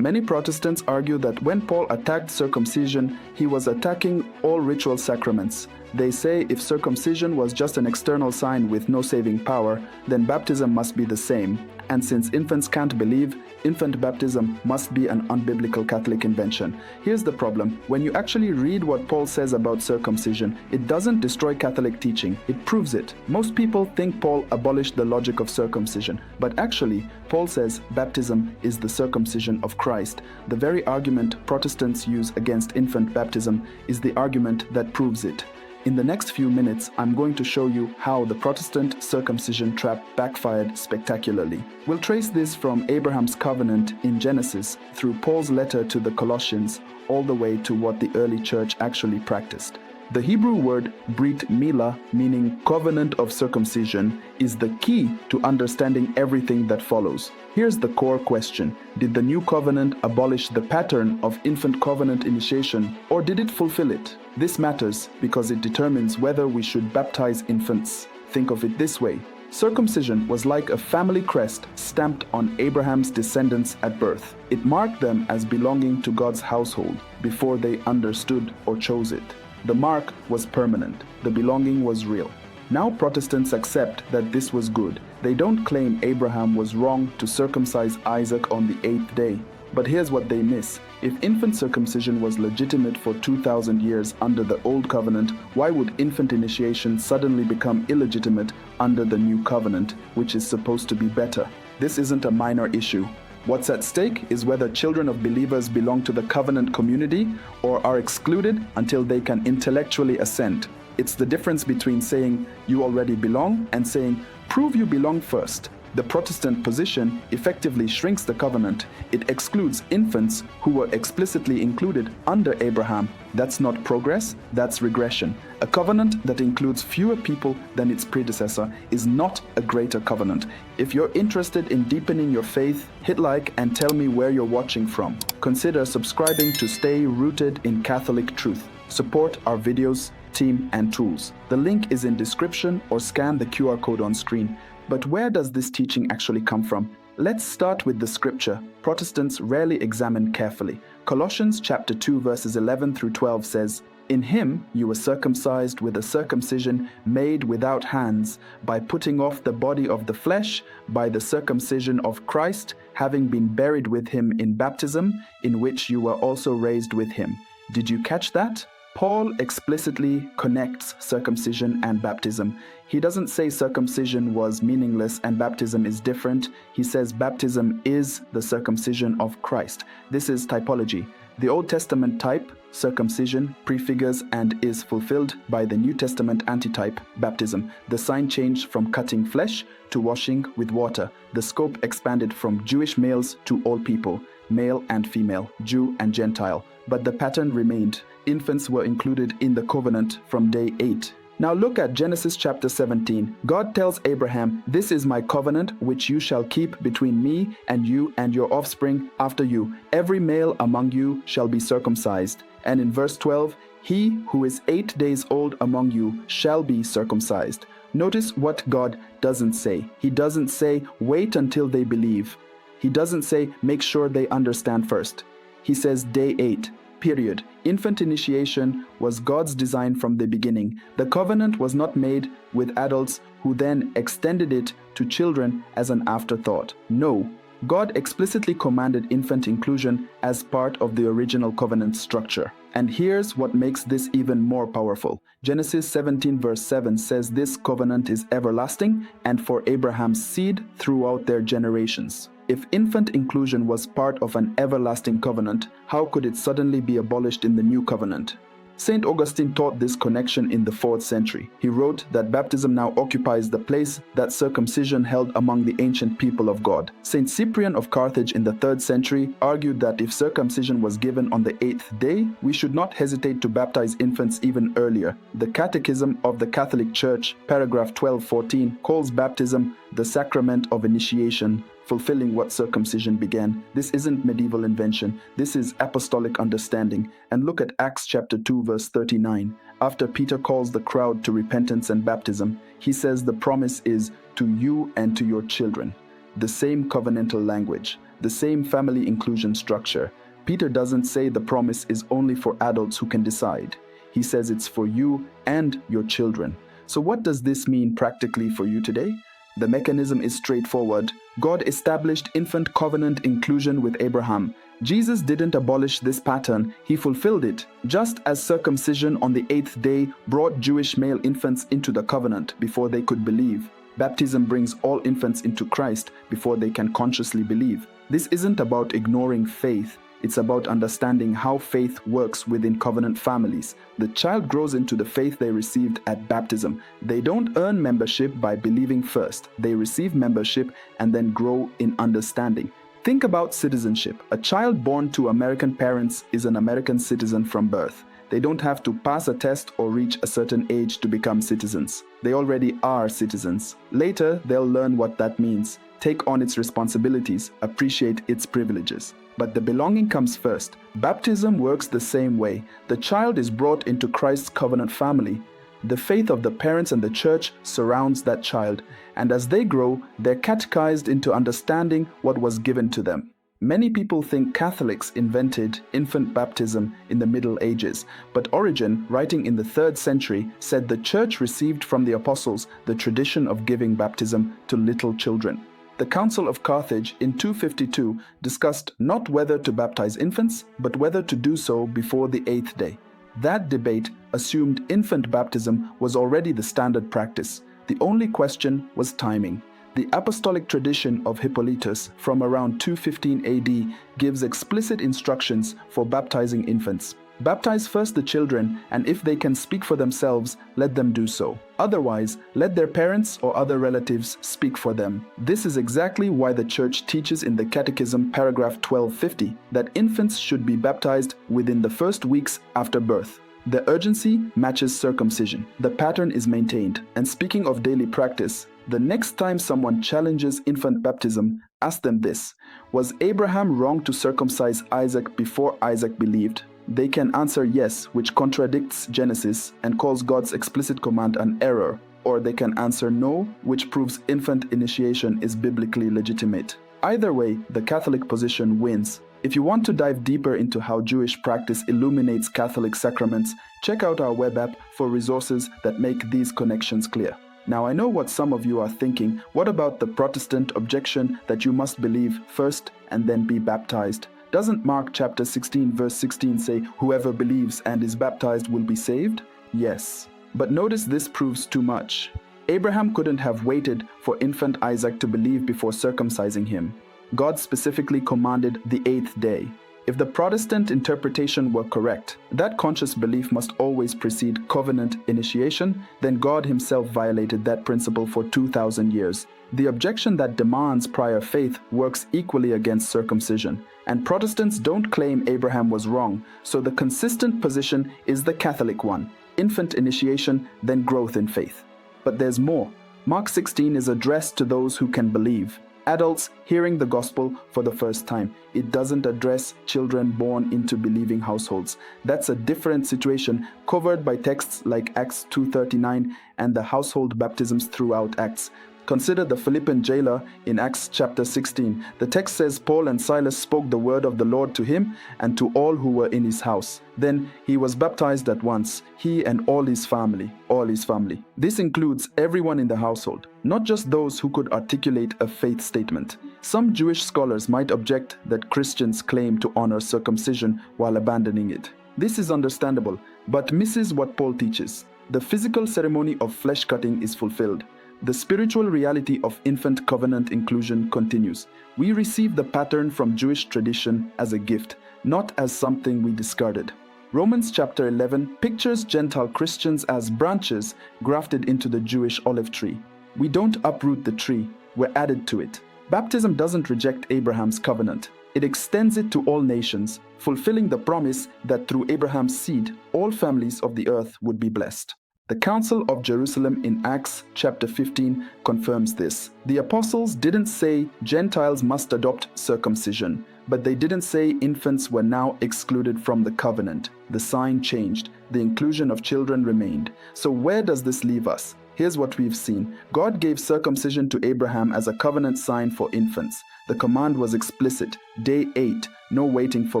Many Protestants argue that when Paul attacked circumcision, he was attacking all ritual sacraments. They say if circumcision was just an external sign with no saving power, then baptism must be the same. And since infants can't believe, infant baptism must be an unbiblical Catholic invention. Here's the problem. When you actually read what Paul says about circumcision, it doesn't destroy Catholic teaching, it proves it. Most people think Paul abolished the logic of circumcision, but actually, Paul says baptism is the circumcision of Christ. The very argument Protestants use against infant baptism is the argument that proves it. In the next few minutes, I'm going to show you how the Protestant circumcision trap backfired spectacularly. We'll trace this from Abraham's covenant in Genesis through Paul's letter to the Colossians all the way to what the early church actually practiced. The Hebrew word brit milah, meaning covenant of circumcision, is the key to understanding everything that follows. Here's the core question. Did the new covenant abolish the pattern of infant covenant initiation, or did it fulfill it? This matters because it determines whether we should baptize infants. Think of it this way. Circumcision was like a family crest stamped on Abraham's descendants at birth. It marked them as belonging to God's household before they understood or chose it. The mark was permanent. The belonging was real. Now Protestants accept that this was good. They don't claim Abraham was wrong to circumcise Isaac on the 8th day. But here's what they miss. If infant circumcision was legitimate for 2,000 years under the Old Covenant, why would infant initiation suddenly become illegitimate under the New Covenant, which is supposed to be better? This isn't a minor issue. What's at stake is whether children of believers belong to the covenant community or are excluded until they can intellectually assent. It's the difference between saying you already belong and saying prove you belong first. The Protestant position effectively shrinks the covenant. It excludes infants who were explicitly included under Abraham. That's not progress, that's regression. A covenant that includes fewer people than its predecessor is not a greater covenant. If you're interested in deepening your faith, hit like and tell me where you're watching from. Consider subscribing to stay rooted in Catholic truth. Support our videos, team, and tools. The link is in description or scan the QR code on screen. But where does this teaching actually come from? Let's start with the scripture Protestants rarely examine carefully. Colossians chapter 2 verses 11 through 12 says, "In him you were circumcised with a circumcision made without hands, by putting off the body of the flesh, by the circumcision of Christ, having been buried with him in baptism, in which you were also raised with him." Did you catch that? Paul explicitly connects circumcision and baptism. He doesn't say circumcision was meaningless and baptism is different. He says baptism is the circumcision of Christ. This is typology. The Old Testament type, circumcision, prefigures and is fulfilled by the New Testament antitype, baptism. The sign changed from cutting flesh to washing with water. The scope expanded from Jewish males to all people, male and female, Jew and Gentile. But the pattern remained. Infants were included in the covenant from day 8. Now look at Genesis chapter 17. God tells Abraham, "This is my covenant which you shall keep between me and you and your offspring after you. Every male among you shall be circumcised." And in verse 12, "He who is 8 days old among you shall be circumcised." Notice what God doesn't say. He doesn't say, wait until they believe. He doesn't say, make sure they understand first. He says day 8. Period. Infant initiation was God's design from the beginning. The covenant was not made with adults who then extended it to children as an afterthought. No, God explicitly commanded infant inclusion as part of the original covenant structure. And here's what makes this even more powerful. Genesis 17 verse 7 says this covenant is everlasting and for Abraham's seed throughout their generations. If infant inclusion was part of an everlasting covenant, how could it suddenly be abolished in the new covenant? St. Augustine taught this connection in the 4th century. He wrote that baptism now occupies the place that circumcision held among the ancient people of God. St. Cyprian of Carthage in the 3rd century argued that if circumcision was given on the 8th day, we should not hesitate to baptize infants even earlier. The Catechism of the Catholic Church, paragraph 1214, calls baptism the sacrament of initiation, fulfilling what circumcision began. This isn't medieval invention. This is apostolic understanding. And look at Acts chapter 2 verse 39. After Peter calls the crowd to repentance and baptism, he says the promise is to you and to your children. The same covenantal language. the same family inclusion structure. Peter doesn't say the promise is only for adults who can decide. He says it's for you and your children. So what does this mean practically for you today? The mechanism is straightforward. God established infant covenant inclusion with Abraham. Jesus didn't abolish this pattern, he fulfilled it. Just as circumcision on the 8th day brought Jewish male infants into the covenant before they could believe, baptism brings all infants into Christ before they can consciously believe. This isn't about ignoring faith. It's about understanding how faith works within covenant families. The child grows into the faith they received at baptism. They don't earn membership by believing first. They receive membership and then grow in understanding. Think about citizenship. A child born to American parents is an American citizen from birth. They don't have to pass a test or reach a certain age to become citizens. They already are citizens. Later, they'll learn what that means, take on its responsibilities, appreciate its privileges. But the belonging comes first. Baptism works the same way. The child is brought into Christ's covenant family. The faith of the parents and the church surrounds that child, and as they grow, they're catechized into understanding what was given to them. Many people think Catholics invented infant baptism in the Middle Ages, but Origen, writing in the 3rd century, said the church received from the apostles the tradition of giving baptism to little children. The Council of Carthage in 252 discussed not whether to baptize infants, but whether to do so before the 8th day. That debate assumed infant baptism was already the standard practice. The only question was timing. The apostolic tradition of Hippolytus from around 215 AD gives explicit instructions for baptizing infants. Baptize first the children, and if they can speak for themselves, let them do so. Otherwise, let their parents or other relatives speak for them. This is exactly why the Church teaches in the Catechism, paragraph 1250, that infants should be baptized within the first weeks after birth. The urgency matches circumcision. The pattern is maintained. And speaking of daily practice, the next time someone challenges infant baptism, ask them this: was Abraham wrong to circumcise Isaac before Isaac believed? They can answer yes, which contradicts Genesis and calls God's explicit command an error, or they can answer no, which proves infant initiation is biblically legitimate. Either way, the Catholic position wins. If you want to dive deeper into how Jewish practice illuminates Catholic sacraments, check out our web app for resources that make these connections clear. Now, I know what some of you are thinking. What about the Protestant objection that you must believe first and then be baptized? Doesn't Mark chapter 16 verse 16 say, "Whoever believes and is baptized will be saved"? Yes. But notice this proves too much. Abraham couldn't have waited for infant Isaac to believe before circumcising him. God specifically commanded the 8th day. If the Protestant interpretation were correct, that conscious belief must always precede covenant initiation, then God himself violated that principle for 2,000 years. The objection that demands prior faith works equally against circumcision, and Protestants don't claim Abraham was wrong, so the consistent position is the Catholic one: infant initiation, then growth in faith. But there's more. Mark 16 is addressed to those who can believe. Adults hearing the gospel for the first time. It doesn't address children born into believing households. That's a different situation covered by texts like Acts 2:39 and the household baptisms throughout Acts. Consider the Philippian jailer in Acts chapter 16. The text says Paul and Silas spoke the word of the Lord to him and to all who were in his house. Then he was baptized at once, he and all his family. This includes everyone in the household, not just those who could articulate a faith statement. Some Jewish scholars might object that Christians claim to honor circumcision while abandoning it. This is understandable, but misses what Paul teaches. The physical ceremony of flesh cutting is fulfilled. The spiritual reality of infant covenant inclusion continues. We receive the pattern from Jewish tradition as a gift, not as something we discarded. Romans chapter 11 pictures Gentile Christians as branches grafted into the Jewish olive tree. We don't uproot the tree, we're added to it. Baptism doesn't reject Abraham's covenant. It extends it to all nations, fulfilling the promise that through Abraham's seed, all families of the earth would be blessed. The Council of Jerusalem in Acts chapter 15 confirms this. The apostles didn't say Gentiles must adopt circumcision, but they didn't say infants were now excluded from the covenant. The sign changed. The inclusion of children remained. So where does this leave us? Here's what we've seen. God gave circumcision to Abraham as a covenant sign for infants. The command was explicit. Day 8, no waiting for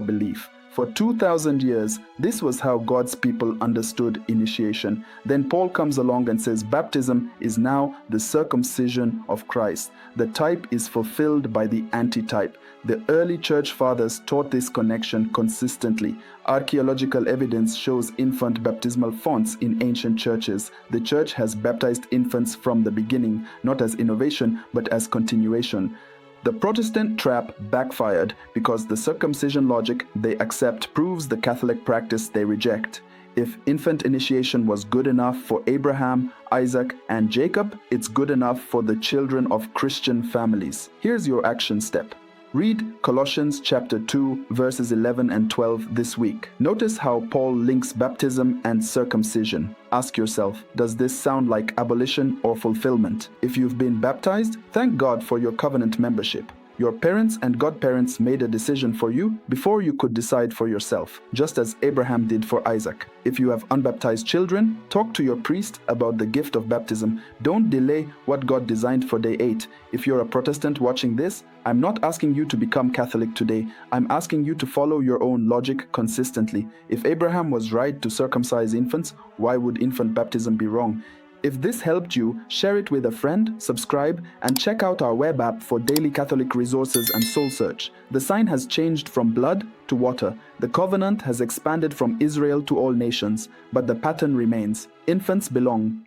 belief. For 2,000 years, this was how God's people understood initiation. Then Paul comes along and says baptism is now the circumcision of Christ. The type is fulfilled by the antitype. The early church fathers taught this connection consistently. Archaeological evidence shows infant baptismal fonts in ancient churches. The church has baptized infants from the beginning, not as innovation, but as continuation. The Protestant trap backfired because the circumcision logic they accept proves the Catholic practice they reject. If infant initiation was good enough for Abraham, Isaac, and Jacob, it's good enough for the children of Christian families. Here's your action step. Read Colossians chapter 2, verses 11 and 12 this week. Notice how Paul links baptism and circumcision. Ask yourself, does this sound like abolition or fulfillment? If you've been baptized, thank God for your covenant membership. Your parents and godparents made a decision for you before you could decide for yourself, just as Abraham did for Isaac. If you have unbaptized children, talk to your priest about the gift of baptism. Don't delay what God designed for day 8. If you're a Protestant watching this, I'm not asking you to become Catholic today. I'm asking you to follow your own logic consistently. If Abraham was right to circumcise infants, why would infant baptism be wrong? If this helped you, share it with a friend, subscribe, and check out our web app for daily Catholic resources and soul search. The sign has changed from blood to water. The covenant has expanded from Israel to all nations, but the pattern remains. Infants belong.